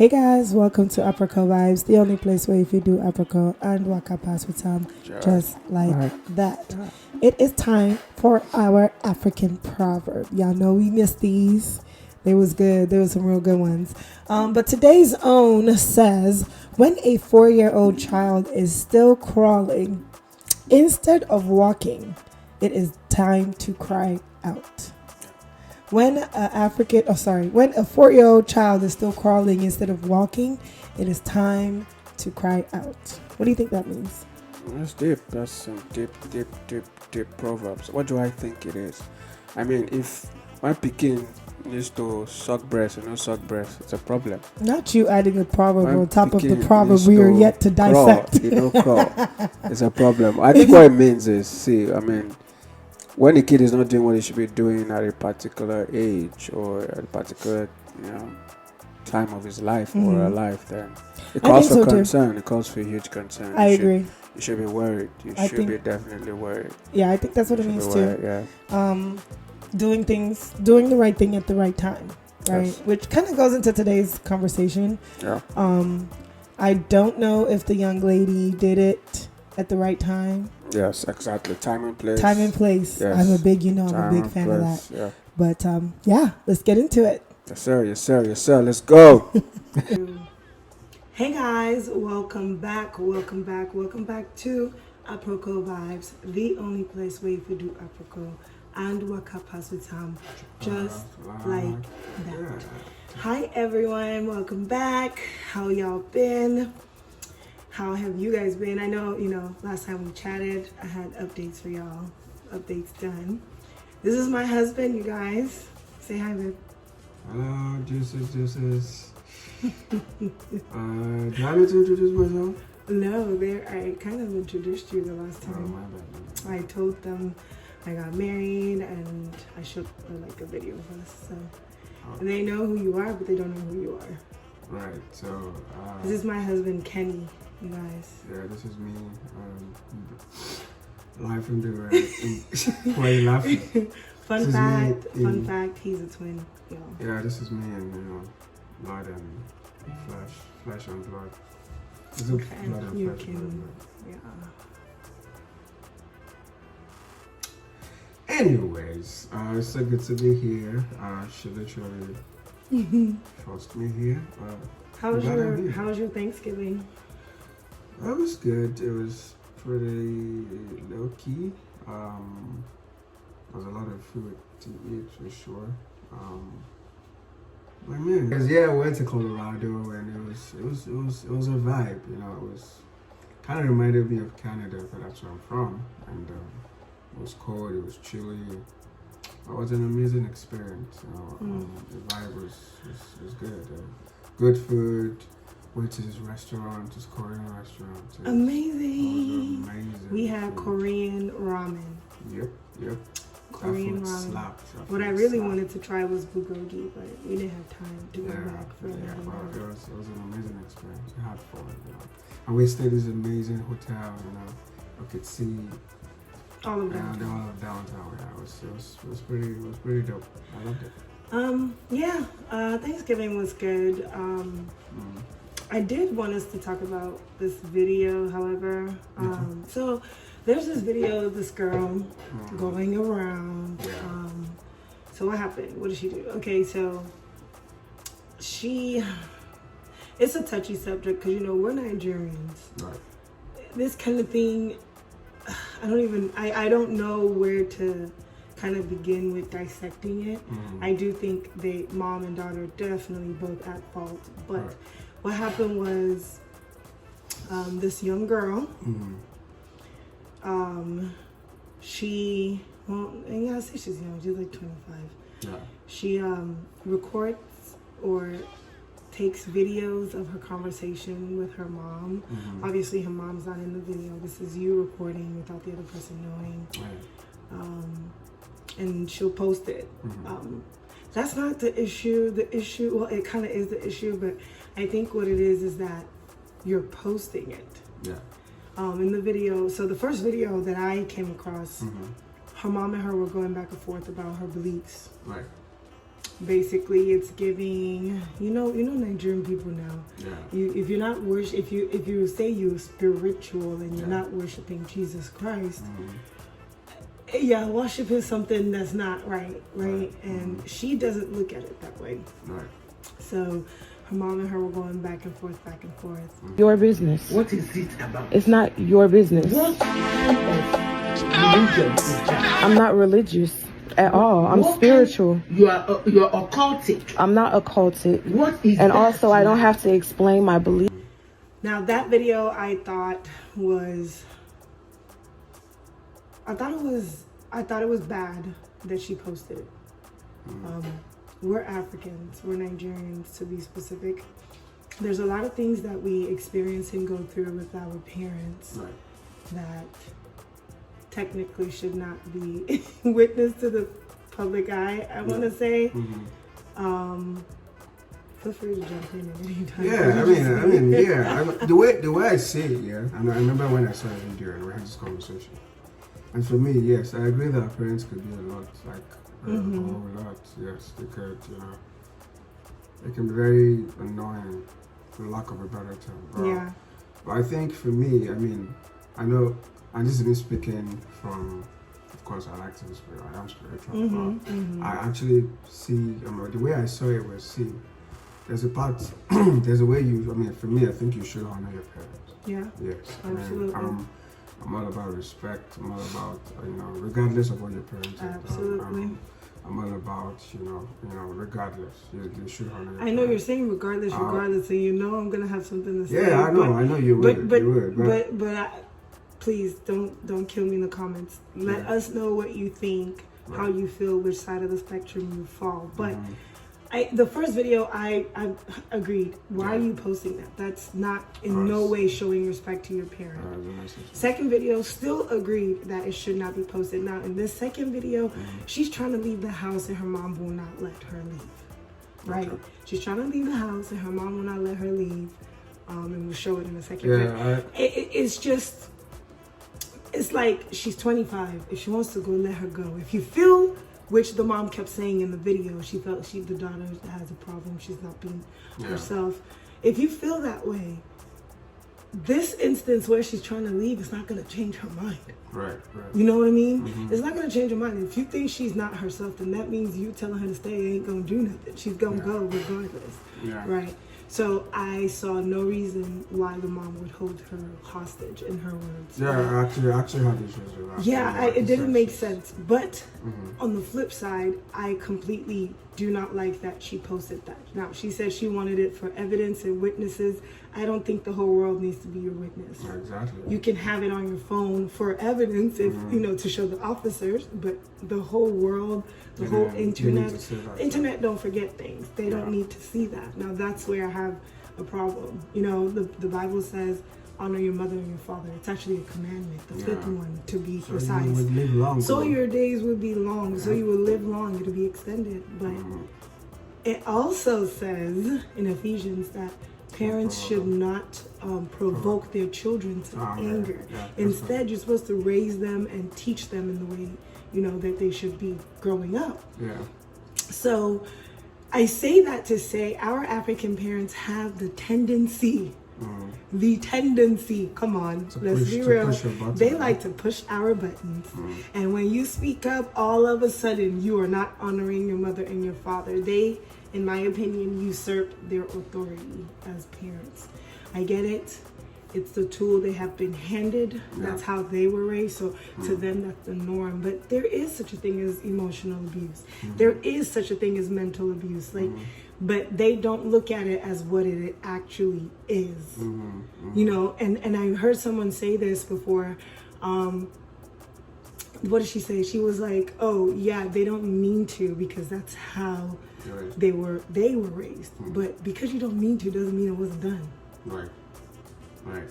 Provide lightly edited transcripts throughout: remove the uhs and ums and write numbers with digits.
Hey guys, welcome to Africa Vibes, the only place where if you do Africa and waka pass with some just like that. It is time for our African proverb. Y'all know we missed these. They was good. There was some real good ones. But today's own says, when a 4-year-old child is still crawling, instead of walking, it is time to cry out. When a 4-year-old child is still crawling instead of walking, it is time to cry out. What do you think that means? That's deep. That's some deep proverbs. What do I think it is? I mean, if my Pekin needs to suck breast and not suck breast, it's a problem. Not you adding a proverb My on top of the Pekin proverb we are yet to dissect. Crawl. It's a problem. I think what it means is, when a kid is not doing what he should be doing at a particular age or at a particular, time of his life or her life, then it calls for concern. It calls for huge concern. I agree. You should be worried. You should be definitely worried. Yeah, I think that's what it means too. Yeah. Doing the right thing at the right time, right? Yes. Which kind of goes into today's conversation. Yeah. I don't know if the young lady did it at the right time. Yes, exactly. Time and place. Yes. I'm a big fan of that. Yeah. But let's get into it. Yes, sir. Let's go. Hey guys, welcome back to Aproko Vibes, the only place where you can do Aproko and waka pass with some just like that. Hi everyone, welcome back. How y'all been? How have you guys been? I know, last time we chatted, I had updates for y'all. Updates done. This is my husband, you guys. Say hi, babe. Hello, juices. Do I need to introduce myself? No, I kind of introduced you the last time. Oh, my bad. I told them I got married and I showed a video of us. So they know who you are, but they don't know who you are. Right. So this is my husband, Kenny. You guys. Yeah, this is me. Live from the why are you laughing? Fun fact, he's a twin. Yeah, this is me and blood and flesh and blood. This is blood and flesh and blood. Yeah. Anyways, it's so good to be here. She literally forced me here. How was your Thanksgiving? That was good. It was pretty low key. There was a lot of food to eat for sure. I went to Colorado and it was a vibe. It was kind of reminded me of Canada, because that's where I'm from. And it was cold. It was chilly. It was an amazing experience. The vibe was good. Good food. Went to this restaurant, this Korean restaurant. Amazing. Amazing. We had Korean ramen. Yep. Korean ramen. What I really wanted to try was bulgogi, but we didn't have time to go back for another one. It was an amazing experience. We had fun, And we stayed in this amazing hotel, We could see all of downtown. It was pretty dope. I loved it. Thanksgiving was good. I did want us to talk about this video, however. So there's this video of this girl going around. So what happened? What did she do? Okay, so it's a touchy subject because, we're Nigerians. Right. This kind of thing, I don't know where to kind of begin with dissecting it. I do think mom and daughter definitely both at fault, but what happened was this young girl, she's young, she's like 25. Yeah. She records or takes videos of her conversation with her mom. Obviously her mom's not in the video. This is you recording without the other person knowing. And she'll post it. That's not the issue. The issue, well, it kind of is the issue, but I think what it is that you're posting it. Yeah. In the video, so the first video that I came across, her mom and her were going back and forth about her beliefs. Right. Basically, it's giving, Nigerian people now. Yeah. If you're not if you say you're spiritual and you're not worshiping Jesus Christ, yeah, worshiping something that's not right? And she doesn't look at it that way. Right. So her mom and her were going back and forth. Your business. What is it about? It's not your business. What kind of religion is that? I'm not religious at all. I'm spiritual. You're occultic. I'm not occultic. What is And that? also, I don't have to explain my belief. Now that video, I thought it was bad that she posted it. We're Africans, we're Nigerians to be specific. There's a lot of things that we experience and go through with our parents that technically should not be witnessed to the public eye, I want to say. Feel free to jump in at any time. Yeah, the way I see it, yeah. I remember when I saw a video and we had this conversation. And for me, yes, I agree that parents could be a lot, a whole lot. Yes, they could, It can be very annoying, for lack of a better term. But I think for me, I know, and this is me speaking from, of course, I like to be spiritual. I am spiritual. But I actually see, the way I saw it was, there's a part, there's a way for me, I think you should honor your parents. Yeah. Yes. Absolutely. I'm all about respect. I'm all about, regardless of what your parents have done. I'm all about, regardless. You should honor your parents. I know you're saying regardless, and I'm going to have something to say. Yeah, I know you would. But please don't kill me in the comments. Let us know what you think, how you feel, which side of the spectrum you fall. But the first video, I agreed. Why are you posting that? That's not in no way showing respect to your parent. Second video, still agreed that it should not be posted. Now, in this second video, she's trying to leave the house and her mom will not let her leave. Right? She's trying to leave the house and her mom will not let her leave. And we'll show it in a second. It's just, it's like she's 25. If she wants to go, let her go. If you feel, which the mom kept saying in the video, she felt the daughter has a problem. She's not being herself. If you feel that way, this instance where she's trying to leave is not going to change her mind. Right. You know what I mean? It's not going to change her mind. If you think she's not herself, then that means you telling her to stay ain't going to do nothing. She's going to go regardless. Right? So I saw no reason why the mom would hold her hostage, in her words. Yeah, I actually had issues with that. Yeah, it didn't make sense. But on the flip side, I completely do not like that she posted that. Now, she said she wanted it for evidence and witnesses. I don't think the whole world needs to be your witness. Yeah, exactly. You can have it on your phone for evidence, if to show the officers, but the whole world, the whole internet don't forget things. They don't need to see that. Now, that's where I have a problem. The Bible says, honor your mother and your father. It's actually a commandment, the fifth one, to be precise. You would live long. So your days would be long. So you will live long. It'll be extended. But it also says in Ephesians that parents should not provoke their children to anger. Instead, you're supposed to raise them and teach them in the way, that they should be growing up. So I say that to say our African parents have the tendency, come on, let's be real. They like to push our buttons. And when you speak up, all of a sudden you are not honoring your mother and your father. They, in my opinion, usurp their authority as parents. I get it. It's the tool they have been handed. That's how they were raised. So to them, that's the norm. But there is such a thing as emotional abuse. There is such a thing as mental abuse. But they don't look at it as what it actually is. And I heard someone say this before. What did she say? She was like, oh yeah, they don't mean to, because that's how they were raised. But because you don't mean to doesn't mean it wasn't done. Right.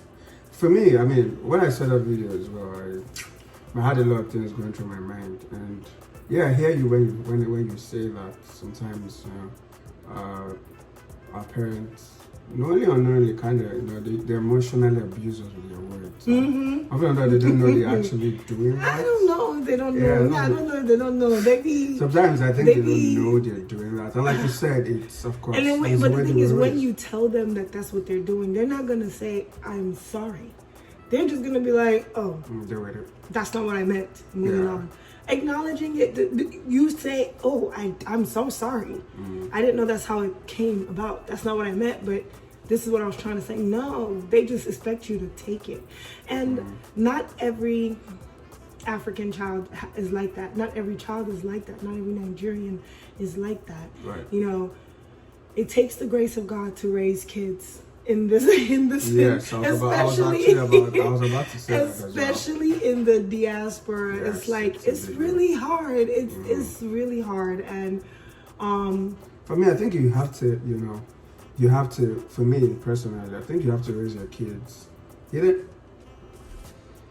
For me, when I saw that video as well, I had a lot of things going through my mind, and I hear you when you say that sometimes our parents, knowingly or unknowingly, kind of, they emotionally abuse us with their words. I feel like they don't know they're actually doing that. I don't know. They don't know. I don't know. They don't know. They be. Sometimes I think they don't know they're doing that. And like you said, it's of course. And then, but the thing is, when you tell them that that's what they're doing, they're not gonna say, "I'm sorry." They're just gonna be like, "Oh, that's not what I meant." Moving on. Acknowledging it, you say, "Oh, I'm so sorry. I didn't know that's how it came about. That's not what I meant, but this is what I was trying to say." No, they just expect you to take it. And not every African child is like that. Not every child is like that. Not every Nigerian is like that. Right. You know, it takes the grace of God to raise kids in this yes, I was about to say especially that as well. in the diaspora. Yes, it's like it's really hard. It's really hard. And for me, I think you have to, for me personally, I think you have to raise your kids.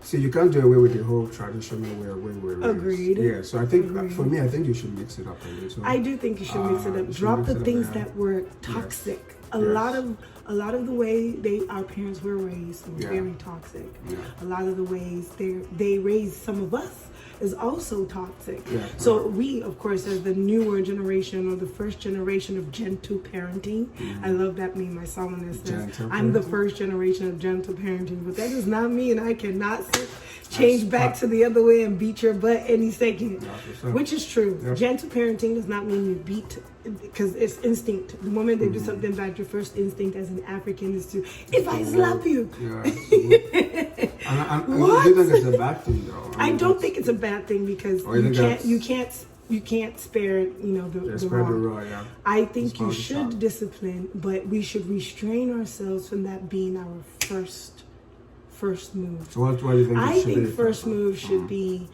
See, you can't do away with the whole traditional way we're raised. Agreed. Yeah, so I think for me, I think you should mix it up a little. I do think you should mix it up. Drop the things that were toxic. Yes. A lot of the way our parents were raised were very toxic. Yeah. A lot of the ways they raised some of us is also toxic. Yeah. So we, of course, as the newer generation or the first generation of gentle parenting, I love that meme. My psalmist says, "I'm the first generation of gentle parenting," but that does not mean I cannot change back to the other way and beat your butt any second, which is true. Yep. Gentle parenting does not mean you beat, because it's instinct. The moment they do something bad, your first instinct as an African is to, if I slap you. What? Do you think it's a bad thing, though? I don't think it's a bad thing, because you can't spare the raw. Yeah. I think you should discipline, but we should restrain ourselves from that being our first move. So what do you think? I think first move should be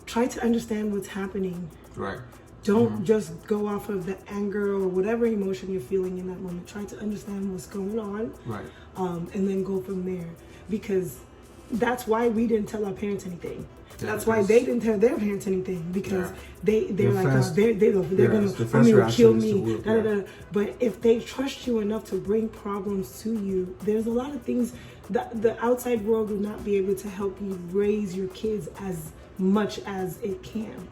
try to understand what's happening. Right. Don't just go off of the anger or whatever emotion you're feeling in that moment. Try to understand what's going on. Right. And then go from there. Because that's why we didn't tell our parents anything. That's why they didn't tell their parents anything, because they're like, gonna kill me. But if they trust you enough to bring problems to you, there's a lot of things that the outside world will not be able to help you raise your kids as much as it can.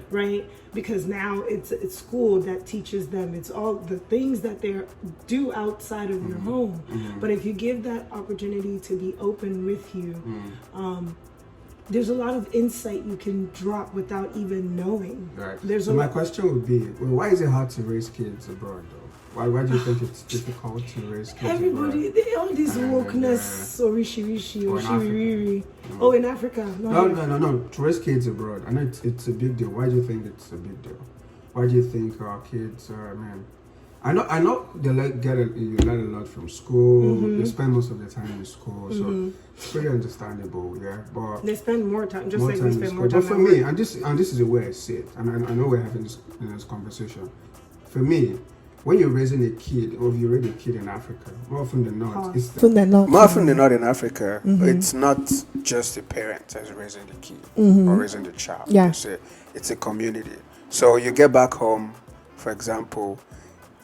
Right? Because now it's school that teaches them. It's all the things that they do outside of your home. But if you give that opportunity to be open with you, there's a lot of insight you can drop without even knowing. Right. So my question would be, why is it hard to raise kids abroad, though? Why do you think it's difficult to raise kids Everybody, all this wokeness, or rishi, or shiri. Oh, in Africa? No. To raise kids abroad, I know it's a big deal. Why do you think it's a big deal? Why do you think our kids are, I know they you learn a lot from school. They spend most of their time in school, so it's pretty understandable. Yeah, but they spend more time. Just like we spend more time. But for me, and this is the way I see it, and I know we're having this conversation. For me, when you're raising a kid, or if you raise a kid in Africa, more often than not, in Africa, it's not just the parent that's raising the kid or raising the child. Yeah. It's a community. So you get back home, for example,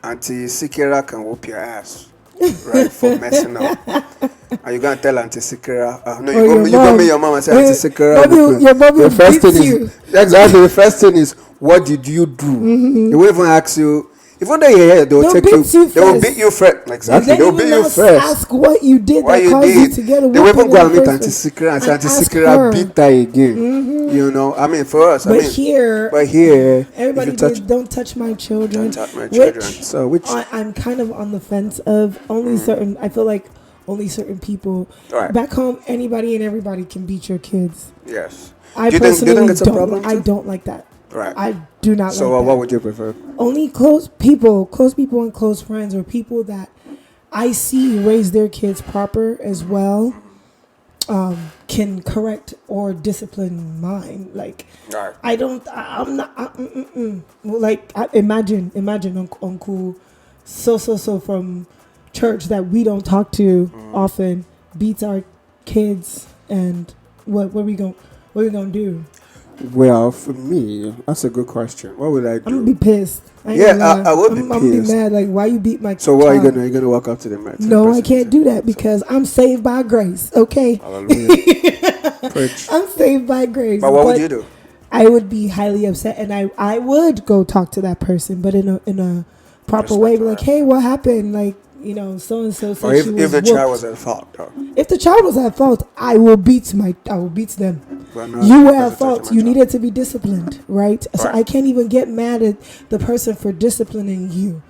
Auntie Sikira can whoop your ass, right, for messing up. And you're going to tell Auntie Sikira, you're going to meet your mom and say, Auntie Sikira, your mom will beat you. Exactly, the first thing is, what did you do? They will even ask you, even though you're here, they will take you. They will beat you first. Exactly, they will beat you first. Ask what you did that caused you to get away. They will even go and meet Auntie Sikira and say, Auntie Sikira beat her again. You know, I mean, for us. But here, everybody don't touch my children. Don't touch my children. Which I'm kind of on the fence of only certain. I feel like only certain people. Right. Back home, anybody and everybody can beat your kids. Yes. I do you think it's a problem? I don't like that. Right. I do not like that. So what would you prefer? Only close people and close friends, or people that I see raise their kids proper as well, can correct or discipline mine. Like, right. I'm not. Like, imagine Uncle so from church that we don't talk to often beats our kids, and what we gonna do? Well, for me, that's a good question. What would I do? I'm gonna be pissed. I would be I'm gonna be pissed. mad. Like, why you beat my? So what are you child? gonna? Are you gonna walk up to them? No, I can't do that because I'm saved by grace. Okay. Hallelujah. Preach. I'm saved by grace. But what would you do? I would be highly upset, and I would go talk to that person, but in a proper way. Be like, hey, what happened? Like, you know, so and so said Or she was if the whooped. child was at fault, though. If the child was at fault, I will beat them. But not You were because at of fault. touching You my needed to be disciplined, right? So Right. I can't even get mad at the person for disciplining you.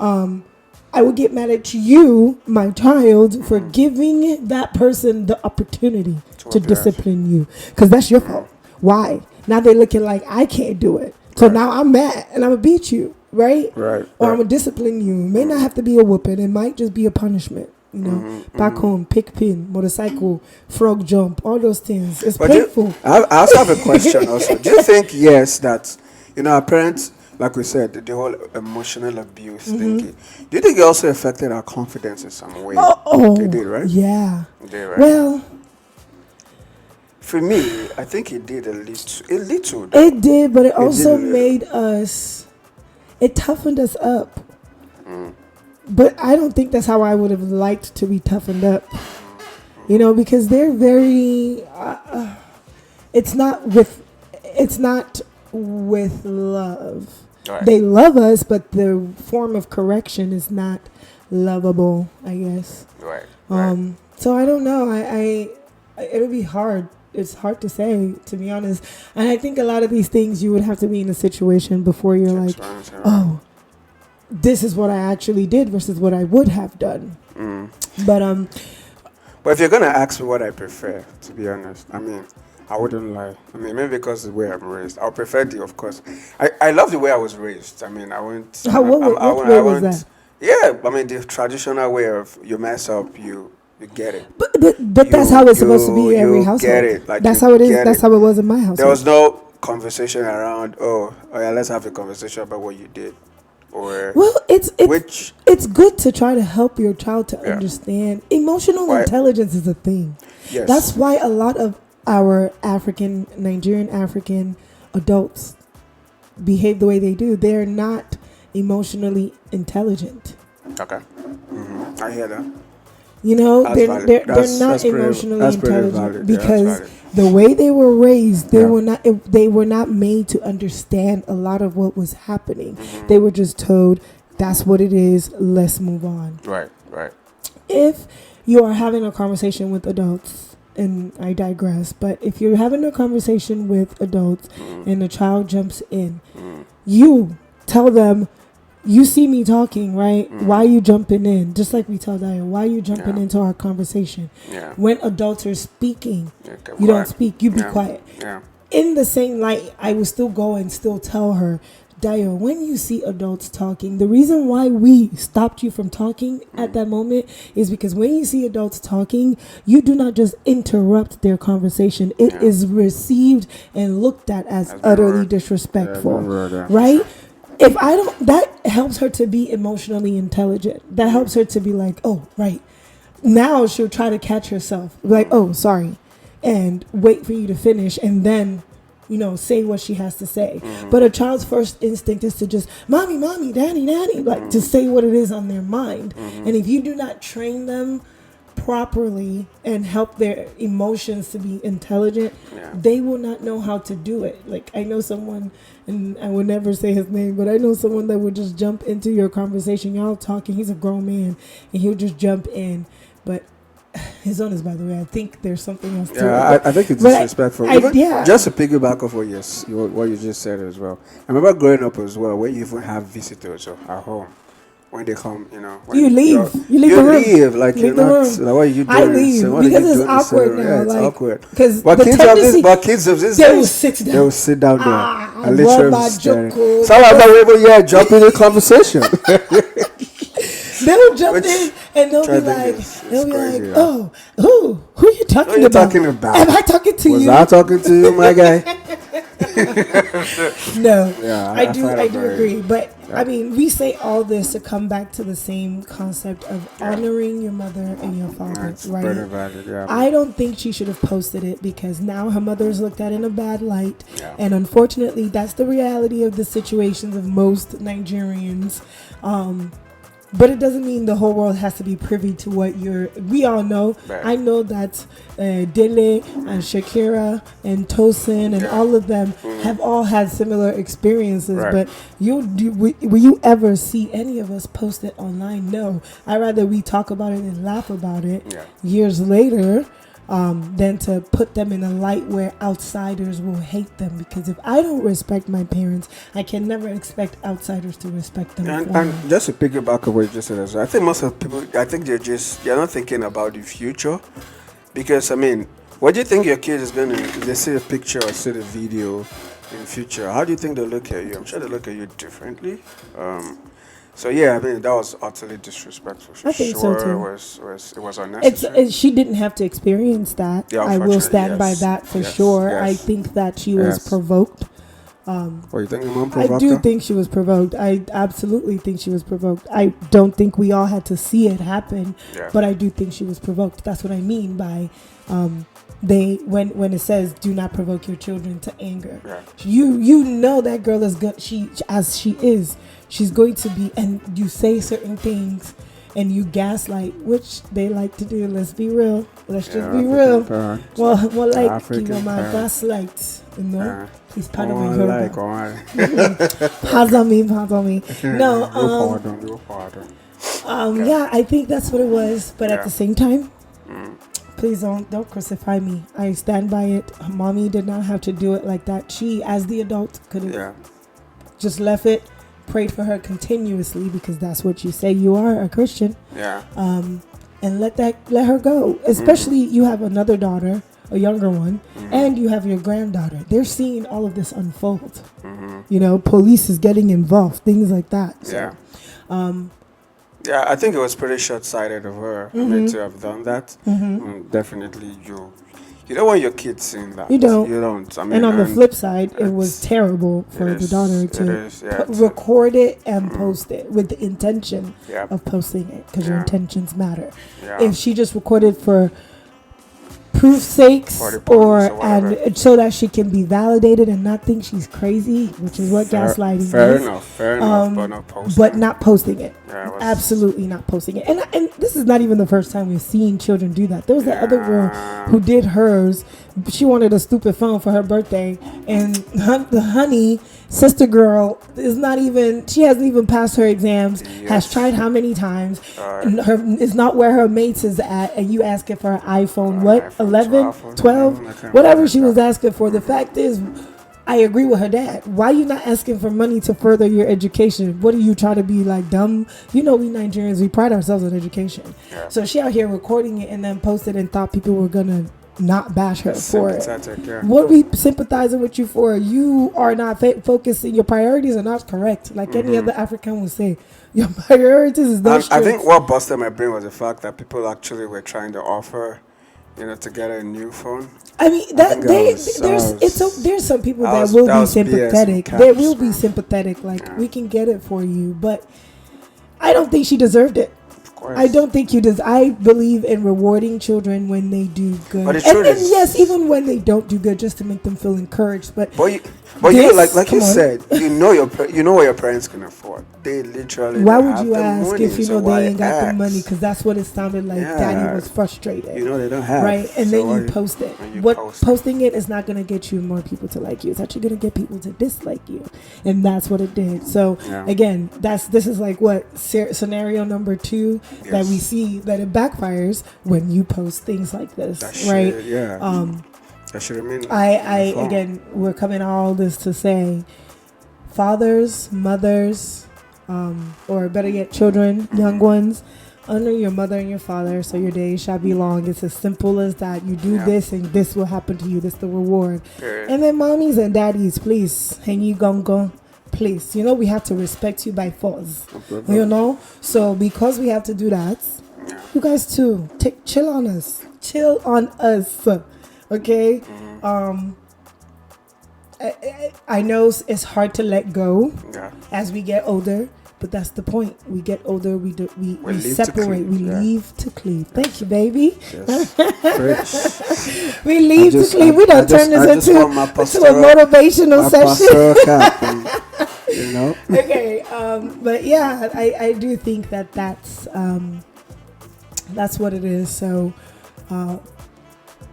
I would get mad at you, my child, for giving that person the opportunity to abuse. discipline you, because that's your fault. Why? Now they're looking like I can't do it. So now I'm mad and I'm gonna beat you, right? Right. Or I'm right. gonna discipline you. It may not have to be a whooping. It might just be a punishment. You know, back home, pick pin, motorcycle, frog jump, all those things. It's But painful. I also have a question also. Do you think, yes, that, our parents, like we said, the whole emotional abuse thinking, do you think it also affected our confidence in some way? Oh, It did, right? yeah. It did, right? Well, For me, I think it did a little. it did, but it also did a little. made us, it toughened us up. But I don't think that's how I would have liked to be toughened up. You know, because they're very, it's not with love. Right. They love us, but the form of correction is not lovable, I guess. Right. So I don't know. It'll be hard. It's hard to say, to be honest. And I think a lot of these things you would have to be in a situation before you're like, oh, this is what I actually did versus what I would have done. But if you're gonna ask me what I prefer, to be honest, I mean, I wouldn't lie. I mean, maybe because of the way I'm raised, I prefer of course. I love the way I was raised. I mean, I went. What way was that? Yeah, I mean, the traditional way of you mess up, you get it. But that's how it's supposed to be in every you household. get it. Like, that's you how it is. get That's it. how it was in my household. There was no conversation around. Oh yeah, let's have a conversation about what you did, or Well, it's which. it's good to try to help your child to understand. Emotional Why- intelligence is a thing. Yes. That's why a lot of our Nigerian African adults behave the way they do. They're not emotionally intelligent. Okay. I hear that. You know, That's they're valid. they're That's not pretty- emotionally that's pretty intelligent valid. Yeah, that's because valid. the way they were raised, Yeah. they were not made to understand a lot of what was happening. They were just told, "That's what it is. Let's move on." Right. Right. If you are having a conversation with adults, and I digress, but if you're having a conversation with adults and a child jumps in, you tell them, you see me talking, right? Why are you jumping in? Just like we tell Daya, why are you jumping into our conversation? Yeah. When adults are speaking, Yeah, keep you don't quiet. speak, you be Yeah. quiet. Yeah. In the same light, I will still go and still tell her, Dio, when you see adults talking, the reason why we stopped you from talking at that moment is because when you see adults talking, you do not just interrupt their conversation. It is received and looked at as utterly rude. disrespectful, Yeah, rude, yeah. right? If I don't, that helps her to be emotionally intelligent. That helps her to be like, oh, right. Now she'll try to catch herself, like, oh, sorry, and wait for you to finish, and then, you know, say what she has to say. But a child's first instinct is to just, mommy, mommy, daddy, daddy, like to say what it is on their mind. And if you do not train them properly and help their emotions to be intelligent, they will not know how to do it. Like, I know someone, and I will never say his name, but I know someone that would just jump into your conversation. Y'all talking, he's a grown man, and he'll just jump in. But his own is, by the way, I think there's something else to it. Yeah, I think it's But disrespectful. Just to piggyback off what you just said as well. I remember growing up as well, where you even have visitors at home. When they come, you know, when You leave. You leave you the room. leave, like Leave you're the not. room. Like, what are you doing? I leave So what are you because it's doing? awkward now. Yeah, it's like, awkward. Because But the kids have tendency, this. But kids of this. they days, will sit down. They will sit down there. I and love literally my staring. joke. Some of them even jump in the conversation. They'll jump Which- in and they'll be which I like, think is crazy, yeah. oh, who are you talking Who are you about? talking about? Am I talking to Was you? I talking to you, my guy? No, Yeah, I do find it very- agree, but Yeah. I mean, we say all this to come back to the same concept of honoring your mother and your father, It's right? pretty valid, yeah. I don't think she should have posted it because now her mother is looked at in a bad light, Yeah. and unfortunately, that's the reality of the situations of most Nigerians. But it doesn't mean the whole world has to be privy to what we all know. Right. I know that Dele and Shakira and Tosin and all of them have all had similar experiences. Right. But will you ever see any of us post it online? No. I'd rather we talk about it and laugh about it years later than to put them in a light where outsiders will hate them. Because if I don't respect my parents, I can never expect outsiders to respect them. And just to piggyback on what you just said as well, I think most of people, they're not thinking about the future. Because, I mean, what do you think your kid is going to, if they see a picture or see the video in future, how do you think they'll look at you? I'm sure they look at you differently. So yeah, I mean, that was utterly disrespectful. I think so too. It was unnecessary. She didn't have to experience that. Yeah, I will stand by yes. that for Yes, sure. yes. I think that she was Yes. provoked. What, you think your mom I provoked do her? think she was provoked. I absolutely think she was provoked. I don't think we all had to see it happen, Yeah. but I do think she was provoked. That's what I mean by when it says do not provoke your children to anger. Yeah. You know that girl is good. She's going to be, and you say certain things and you gaslight, which they like to do. Let's be real. Let's just be African real. parents. Well, like African you my parents. gaslight, you know. He's part of Oh, my like, Pardon me. No, no pardon. yeah, I think that's what it was. But at Yeah. the same time, please don't crucify me. I stand by it. Mommy did not have to do it like that. She, as the adult, could have just left it, prayed for her continuously because that's what you say. You are a Christian. Yeah. And let her go. Especially you have another daughter, a younger one, and you have your granddaughter. They're seeing all of this unfold. You know, police is getting involved, things like that. So, yeah, I think it was pretty short-sighted of her to have done that. Definitely, you don't want your kids seeing that. You don't. I mean, and on the flip side, it was terrible for the daughter to record it and post it with the intention of posting it because your intentions matter. Yeah. If she just recorded for proof sakes and so that she can be validated and not think she's crazy, which is what gaslighting is. Fair enough, but not posting it. Absolutely not posting it. And this is not even the first time we've seen children do that. There was that other girl who did hers. She wanted a stupid phone for her birthday, and the honey sister girl she hasn't even passed her exams, has tried how many times, is not where her mates is at, and you asking for an iPhone, 11, 12, whatever she was asking for. The fact is, I agree with her dad. Why are you not asking for money to further your education? What are you trying to be like dumb? You know, we Nigerians, we pride ourselves on education. Yeah. So she out here recording it and then posted and thought people were gonna not bash her for it. What are we sympathizing with you for? You are not focusing. Your priorities are not correct. Like any other African would say, your priorities is not I think what busted my brain was the fact that people actually were trying to offer, to get a new phone. I mean, there's some people that will be sympathetic. They will be sympathetic. Like, we can get it for you, but I don't think she deserved it. I don't think you does. I believe in rewarding children when they do good, and yes, even when they don't do good, just to make them feel encouraged. But you said, you know what your parents can afford. They literally. Why would you ask if you know they ain't got the money? Because that's what it sounded like. Daddy was frustrated. You know they don't have. Right, and then you post it. Posting it is not going to get you more people to like you. It's actually going to get people to dislike you, and that's what it did. So again, this is like what scenario number 2 that we see that it backfires when you post things like this, right? That should mean. Again, we're coming all this to say, fathers, mothers, or better yet, children, young ones, honor your mother and your father, so your days shall be long. It's as simple as that. You do this, and this will happen to you. This is the reward. And then, mommies and daddies, please, hengi gongo, please. You know we have to respect you by force. You know, so because we have to do that, you guys too, chill on us, okay. I know it's hard to let go Yeah. as we get older, but that's the point. We get older, we leave to separate, cleave, we yeah. leave to cleave. Thank you, baby. Yes. Preach. We leave to cleave. We don't turn this into a motivational my session. pastoral cap, you know. Okay, but yeah, I do think that's what it is. So,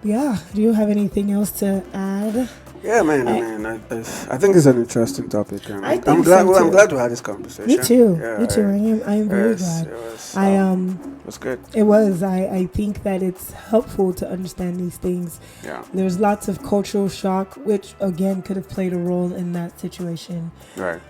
yeah. Do you have anything else to add? Yeah, man. I think it's an interesting topic. And I think I'm glad. so, too. I'm glad we had this conversation. Me too. Yeah, Me too. I am very glad. It was, it was good. It was. I think that it's helpful to understand these things. Yeah. There's lots of cultural shock, which again could have played a role in that situation. Right.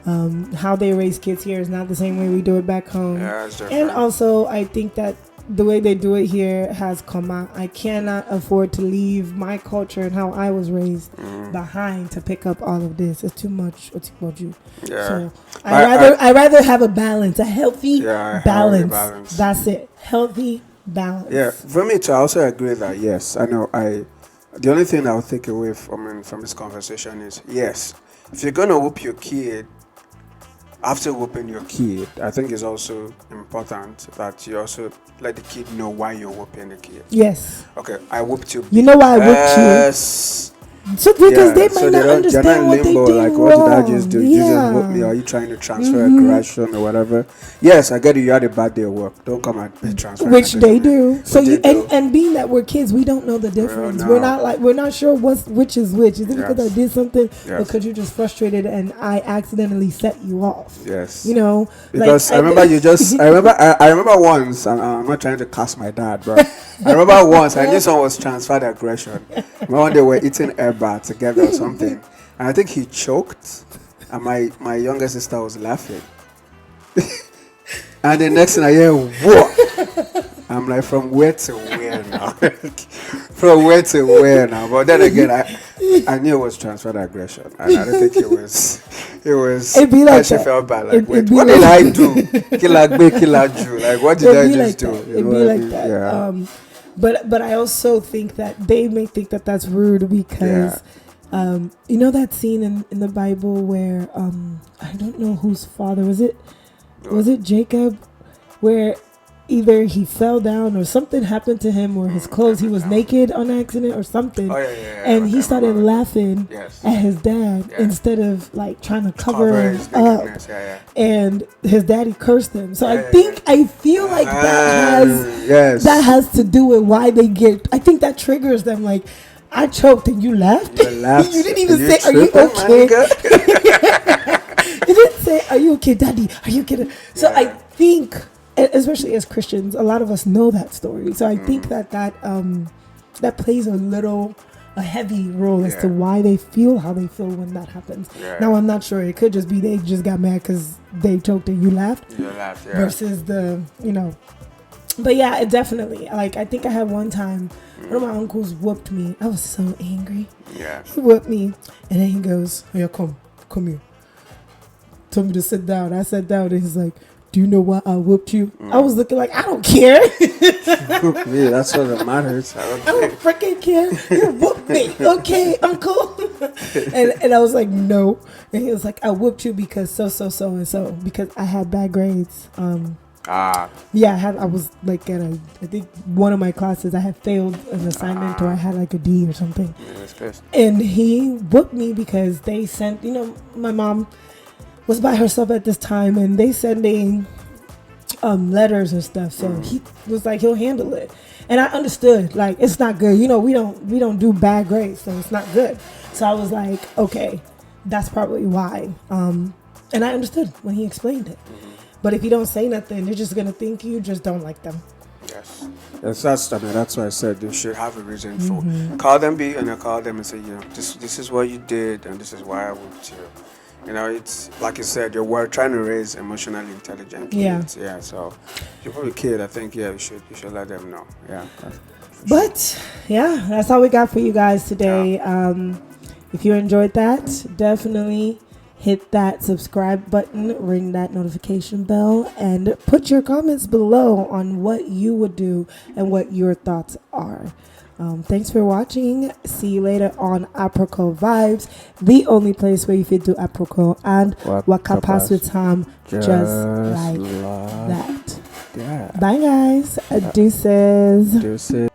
How they raise kids here is not the same way we do it back home. Yeah, it's different. And also, I think that the way they do it here has come out. I cannot afford to leave my culture and how I was raised behind to pick up all of this. It's too much. It's too much. Yeah. So I rather have a balance, a healthy balance. Balance. That's it. Healthy balance. Yeah. For me too, I also agree that yes, I know. The only thing I'll take away from this conversation is yes, if you're gonna whoop your kid. After whooping your kid, I think it's also important that you also let the kid know why you're whooping the kid. Yes. Okay, I whooped you. You know why I whooped you? Yes. So because they so might not understand they're not in what they limbo, did like, wrong. what did I just do? You just whoop me, or are you trying to transfer aggression or whatever? Yes, I get it. You had a bad day at work. Don't come and transfer. Which they do. So Which you they do. and being that we're kids, we don't know the difference. no. We're not sure which is which. Is it because I did something, or Yes. because you're just frustrated and I accidentally set you off? Yes. You know, because like, I remember you just. I remember once. And I'm not trying to cast my dad, but I remember once I knew someone was transferred aggression. When they were eating airbar together or something, and I think he choked, and my younger sister was laughing. And the next thing I hear, what? I'm like, from where to where now? From where to where now? But then again, I knew it was transferred aggression, and I don't think it was. It'd be like I that. felt bad. Like, It'd wait, be what like did I do? Killer Jew. Like, what did I It'd be just like do? that. You It'd know be what I like mean? that. Yeah. But I also think that they may think that that's rude because, you know that scene in the Bible where I don't know whose father was it. Was it Jacob, where either he fell down or something happened to him, or his clothes, he was naked on accident or something, and he started laughing at his dad instead of like trying to cover him up, and his daddy cursed him. So I feel like that has to do with why they get. I think that triggers them. Like, I choked and you laughed. You didn't even say, "Are you okay?" You didn't say, "Are you okay, Daddy? Are you kidding?" So I think, especially as Christians, a lot of us know that story. So I think that plays a heavy role as to why they feel how they feel when that happens. Now I'm not sure. It could just be they just got mad because they choked and you laughed. Versus but yeah, it definitely. Like, I think I had one time one of my uncles whooped me. I was so angry. Yeah. He whooped me, and then he goes, "Oh, yeah, come here." Told me to sit down. I sat down, and he's like, "Do you know why I whooped you?" I was looking like, I don't care. Yeah, that's what it matters. I don't freaking care. You whooped me. Okay, uncle. and I was like, no. And he was like, I whooped you because so, because I had bad grades. Yeah, I was like I think one of my classes I had failed an assignment, or I had like a D or something. And he whooped me because they sent, my mom was by herself at this time, and they sending letters and stuff. So he was like, he'll handle it. And I understood, like, it's not good. We don't do bad grades, so it's not good. So I was like, okay, that's probably why. And I understood when he explained it. But if you don't say nothing, they're just gonna think you just don't like them. Yes, that's why I said you should have a reason for. Call them and say, this is what you did, and this is why I whooped you. It's like you said, we're trying to raise emotionally intelligent kids. Yeah. So if you're a kid, I think you should let them know. Yeah. But yeah, that's all we got for you guys today. If you enjoyed that, definitely hit that subscribe button, ring that notification bell, and put your comments below on what you would do and what your thoughts are. Thanks for watching. See you later on Apricot Vibes, the only place where you can do apricot and waka pass with time just like that. Bye guys. Deuces.